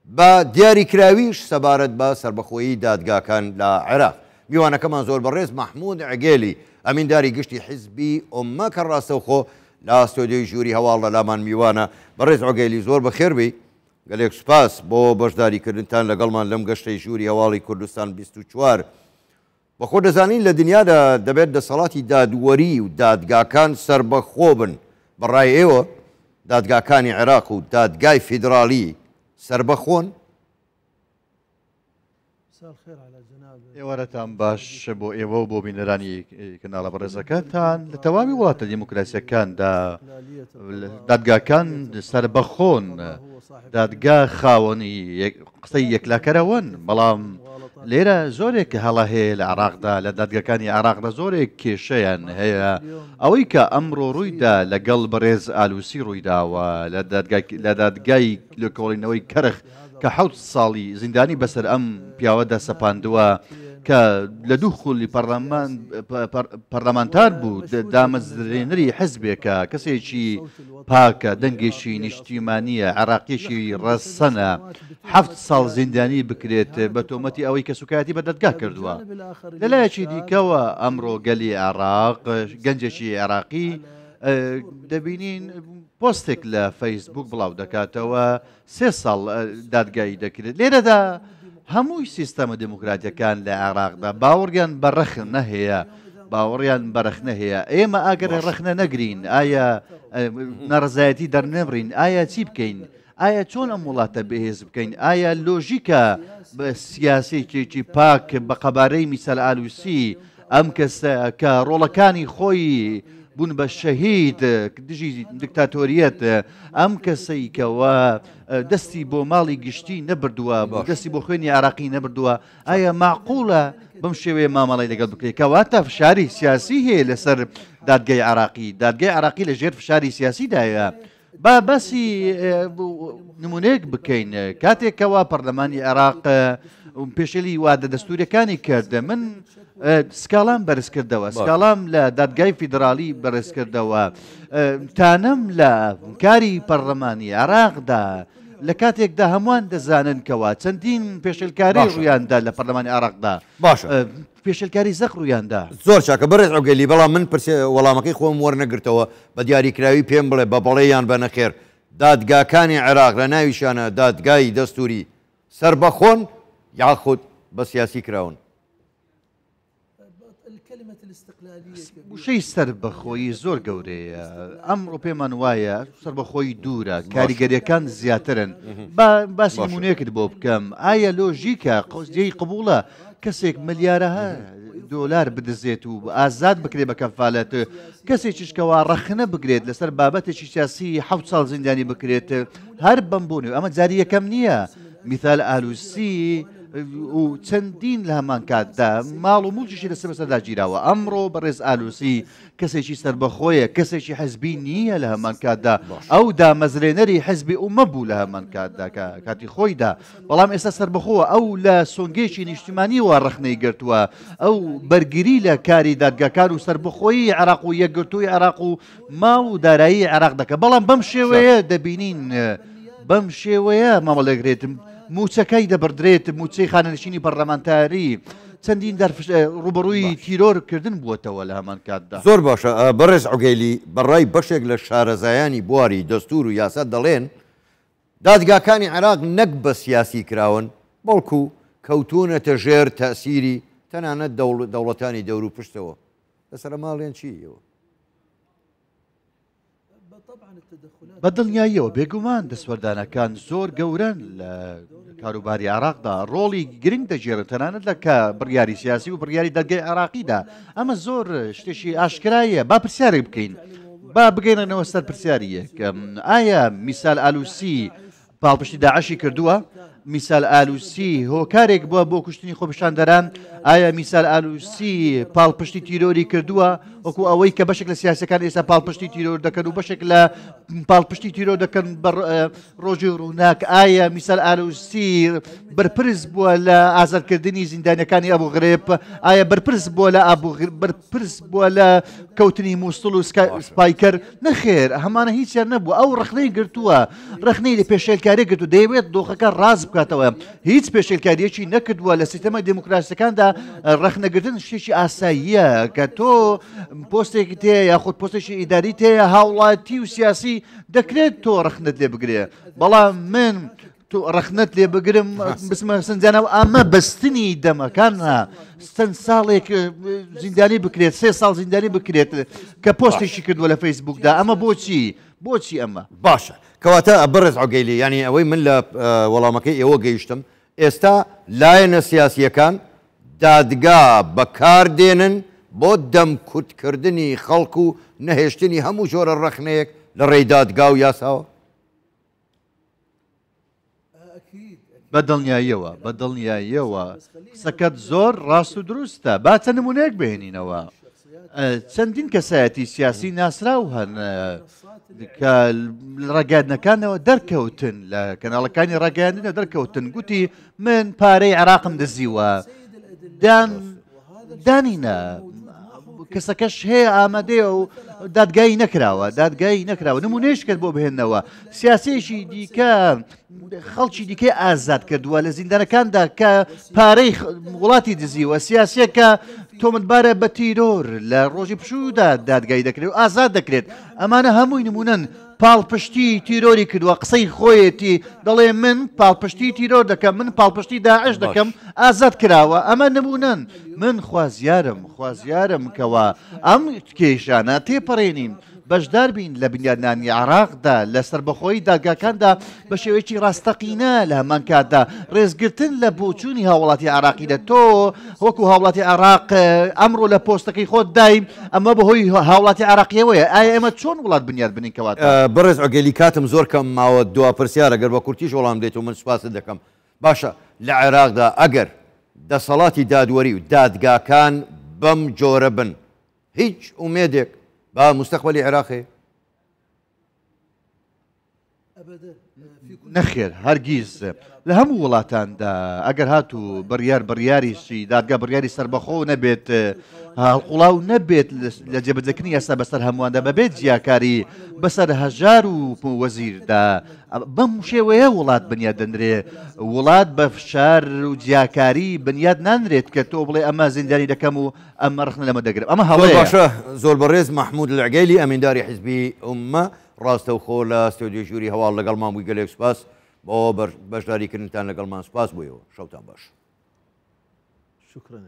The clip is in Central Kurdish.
بە دیاریکراویش سەبارەت بە سربەخۆیی دادگاکان لە عێراق. میوانەکەمان زۆر بەڕێز محمود عگێلی ئەمینداری گشتی حیزبی ئومەکە ڕاستەوخۆ لە ئاستۆدیۆی ژووری هەواڵ لە لامان میوانە. بەڕێز عگێلی زۆر بەخێربی، گەلێک سوپاس بۆ بەشداریکردنتان لەگەڵمان لەم گەشتەی ژووری هەواڵی کوردستان 24. بەخۆ دەزانین لە دنیادا دەبێت دەسەڵاتی دادوەری و دادگاکان سربەخۆ بن. بەڕای ئێوە دادگاکانی عێراق و دادگای فیدرالی سربەخۆن؟ ئێوارەتان باش بۆ ئێوە و بۆ بینەرانی کەناڵە بەڕێزەکەتان لە تەواوی وڵاتە دیموکراسیەکاندا دادگاکان سربەخۆن، دادگا خاوەنی قسەی یەکلاکەرەوەن. بەڵام لێرە زۆرێک هەڵە هەیە لە عێراقدا، لە دادگاکانی عێراقدا زۆرێک کێشەیان هەیە. ئەوەی کە ئەمڕۆ ڕوویدا لەگەڵ بەڕێز ئالووسی ڕوویداوە لە دادگای لێکۆڵینەوەی کەرخ کە 7 ساڵی زیندانی بەسەر ئەم پیاوەدا سەپاندووە کە لە دوو خولی پەرلەمانتار بوو، دامەزرێنەری حزبێکە، کەسێکی پاکە، دەنگێکی نیشتیمانیە، عێراقیشی ڕەسەنە، 7 ساڵ زیندانی بکرێت بە تۆمەتی ئەوەی کە سوکایەتی بە دەدگا کردووە. لەلایەکی دیکەوە ئەمڕۆ گەلی عێراق، گەنجێکی عێراقی دەبینین پۆستێک لە فەیسبوک بڵاو دەکاتەوە 3 ساڵ دادگایی دەکرێت. لێرەدا هەمووی سیستەمە دموکراتیەکان لە عێراقدا باوەڕیان بە ڕەخن نەهەیە، باوەڕیان بەرەخ نەهەیە. ئێمە ئەگەر ڕەخنە نەگرین، ئایا نەڕزایەتی دەرنەبڕین، ئایا چی بکەین؟ ئایا چۆن ئەم وڵاتە بەهێز بکەین؟ ئایا لۆژیکە بە سیاسێکی پاک بە قەبارەی میسەل ئالووسی ئەم کەسە کە ڕۆڵەکانی خۆی بوون بە شەهید دژی دکتاتۆریەت، ئەم کەسەی کەوە دەستی بۆ ماڵی گشتی نەبردووە، دەستی بۆ خوێنی عێراقی نەبردووە، ئایا معقوڵە بەم شێوەیە مامەڵی لەگەڵ بکرێت؟ کەواتە فشاری سیاسی هەیە لەسەر دادگای عێراقی. دادگای عێراقی لە ژێر فشاری سیاسیدایە. با بەسی نمونەیەک بکەین، کاتێکەوە پەرلەمانی عێراق پێشێلی وادە دەستوریەکانی کردە، من سکاڵام بەرز کردەوە، سکاڵام لە دادگای فیدرالی بەرز کردەوە، تانم لە کاری پەرلەمانی عێراقدا لە کاتێکدا هەمووان دەزانن کەوا چەندین پێشلکاری ڕوویاندا لە پەرلەمانی عێراقدا، باشە پێشلکاری زەق ڕوویاندا. زۆر چاکە بەڕێز عوگەلی، بەڵام من وەڵامەکەی خۆم وەرنەگرتەوە بە دیاریکراوی پێم بڵێ بە بەڵێیان بە نەخێر دادگاکانی عێراق لە ناویشانە دادگای دەستوری سربەخۆن یاخود بە سیاسی کراون؟ وشەی سربەخۆیی زۆر گەورەیە. ئەمڕۆ پێمان وایە سربەخۆی دوورە، کاریگەریەکان زیاترن. باسی نمونەیەکت بۆ بکەم، ئایا لۆژیکە قوزیەی قبوڵە کەسێک ملیارەها دۆلار بدزێت و ئازاد بکرێت بە کەفالەت، کەسێکیشکەوە ڕەخنە بگرێت لەسەر بابەتێکی سیاسی 7 ساڵ زیندانی بکرێت، هەر بەم بوونی ئەمە جاری یەکەم نییە. میثال ئالووسی و چەندین لە هەمان کاتدا ماڵ و موڵکیشی لەسەر بەسەردا گیراوە. ئەمڕۆ بەڕێز ئالووسی کەسێکی سربەخۆیە، کەسێکی حزبی نییە لە هەمان کاتدا، ئەو دامەزرێنەری حزبی ئومە بوو لە هەمان کاتدا کاتی خۆیدا، بەڵام ئێستا سربەخۆوە، ئەو لە سۆنگێکی نیشتیمانیەوە ڕەخنەی گرتووە، ئەو بەرگری لە کاری دادگاکان و سربەخۆیی عێراق و یەکگرتووی عێراق و ماڵ و دارایی عێراق دەکە. بەڵام بەم شێوەیە دەبینین، بەم شێوەیە مامەڵێگرێتم موچەکەی دەبدرێت، موچەی خانەنشینی پەرلەمانتاری چەندین ڕوبەڕووی تیرۆرکردن بووەتەوە لە هەمان کاتدا. زۆر باشە بەڕێز عوگەلی، بەڕای بەشێک لە شارەزایانی بواری دەستور و یاسا دەڵێن دادگاکانی عێراق نەک بە سیاسی کراون، بەڵکو کەوتونەتە ژێر تەسیری تەنانەت دەوڵەتانی دەور و پشتەوە. لەسەر ماڵیان چیەوە؟ بە دڵنیاییەوە بێگومان دەسوەردانەکان زۆر گەورن لە کاروباری عێراقدا، ڕۆڵی گرنگ دەژێرن تەنانەت لە بڕیاری سیاسی و بڕیاری دادگای عێراقیدا. ئەمە زۆر شتێکی ئاشکرایە. با پرسیارێک بکەین، با بگەینەوە سەر پرسیاریەک. ئایا میسال ئالووسی پاڵپشتی داعشی کردووە؟ میسال ئالووسی هۆکارێک بووە بۆ کوشتنی خۆپیشاندەران؟ ئایا میسال ئالووسی پاڵپشتی تیرۆری کردووە وەکو ئەوەی کە بەشێک لە سیاسەکان ئێستا پاڵپشتی تیرۆر دەکەن و بەشێک لە پاڵپشتی تیرۆر دەکەن بە ڕۆژی ڕووناک؟ ئایا میسال ئالووسی بەرپرس بووە لە ئازادکردنی زیندانیەکانی ئەبوو غرێب؟ ئایا بەرپرس بووە لە کەوتنی مووسڵ و سپایکەر؟ نەخێر، هەمانە هیچیان نەبوو. ئەو ڕەخنەی گرتووە، ڕەخنەی لە پێشێلکاری گرتو، دەیەوێت دۆخەکە ڕاز بکاتەوە هیچ پێشێلکاریەکی نەکردووە لە سیستەمە دموکراسیەکاندا ڕەخنەگرتن شتێکی ئاساییە کە تۆ پۆستێکی تەیە یاخود پۆستێکی ئیداری تەیە هاوڵاتی و سیاسی دەکرێت تۆ ڕەخنت لێ بگرێ بەڵام من ڕەخنت لێ بگرم بسمە سنجانەوە ئەمە بەستنی دەمەکانە چەند ساڵێک زیندانی بکرێت 3 ساڵ زیندانی بکرێت کە پۆستێکی کردووە لە فەیسبوکدا ئەمە بۆچی ئەمە باشە کەواتە بەڕێز عوگەیلی ینی ئەوەی من لە وەڵامەکەی ئێوە گەیشتم ئێستا لایەنە سیاسیەکان دادگا بەکاردێنن بۆ دەم کورتکردنی خەڵک و نەهێشتنی هەموو جۆرە ڕەخنەیەک لە ڕێی دادگا و یاساوە بەدڵنیاییەوە قسەکەت زۆر ڕاست و دروستە با چەند نمونەیەک بهێنینەوە چەندین کەسایەتی سیاسی ناسراو هەن کە ڕاگەاندنەکانەوە دەرکەوتن لە کەناڵەکانی ڕاگەاندنە دەرکەوتن گوتی من پارەی عێراقم دەزیوە دانینە کەسەکەش هەیە ئامادەیە و دادگایی نەکراوە نمونەیەش کرد بۆ بهێننەوە سیاسێکی دیکە خەڵکی دیکەی ئازاد کردووە لە زیندانەکاندا کە پارەی وڵاتی دزیوە سیاسیەکە تۆمەتبارە بە تیرۆر لە ڕۆژی پشوودا دادگایی دەکرێت و ئازاد دەکرێت ئەمانە هەمووی نمونەن پاڵپشتی تیرۆری کردووە قسەی خۆیەتی دەڵێ من پاڵپشتی تیرۆر دەکەم من پاڵپشتی داعش دەکەم ئازاد کراوە ئەمە نمونەن من خوازیارم کەوە ئەم کێشانە تێپەڕێنین بەشدار بین لە بنیادنانی عراقدا لە سەربەخۆیی دادگاکاندا بە شێوەیەکی ڕاستەقینە لە هەمان کاتدا ڕێزگرتن لە بۆچوونی هاوڵاتی عراقیدا تۆ وەکو هاوڵاتی عراق ئەمڕۆ لە پۆستەکەی خۆت دایم ئەمە بەهۆی هاوڵاتی عراقیەوەیە ئایا ئێمە چۆن وڵات بنیاد بنین کەواتە بەڕێز عوگەیلی کاتم زۆر کەم ماوە دوا پرسیارە گەر بە کورتیش وەڵام دێت و من سوپاست دەکەم باشە لە عێراقدا ئەگەر دەسەڵاتی دادوەری و دادگاکان بەم جۆرە بن هیچ ئومێدێک با مستقبلی عراقی نەخێر هەرگیز لە هەموو وڵاتاندا ئەگەر هاتوو بڕیاریشی دادگا بڕیاری سەربەخۆ نەبێت هەڵقوڵاو نەبێت لە جێبەجەکردنی یاسا بەسەر هەموواندا بەبێت جیاکاری بەسەر هەژار و وەزیردا بەم شێوەیە وڵات بنیاد دەنرێ وڵات بە فشار و جیاکاری بنیاد نانرێت کە تۆ بڵێ ئەمە زیندانی دەکەم و ئەمە ڕخنە لەمە دەگرم ئەمە هەڵەیە باشە زۆر بەڕێز مححمود العگەیلی ئەمینداری حیزبی ئومە ڕاستەوخۆ لە ستۆدیۆ ژووری هەواڵ لەگەڵمان بووی گەلێک سوپاس بۆ بەشداریکردنتان لەگەڵمان سوپاس بوویەوە شەوتان باش شكرا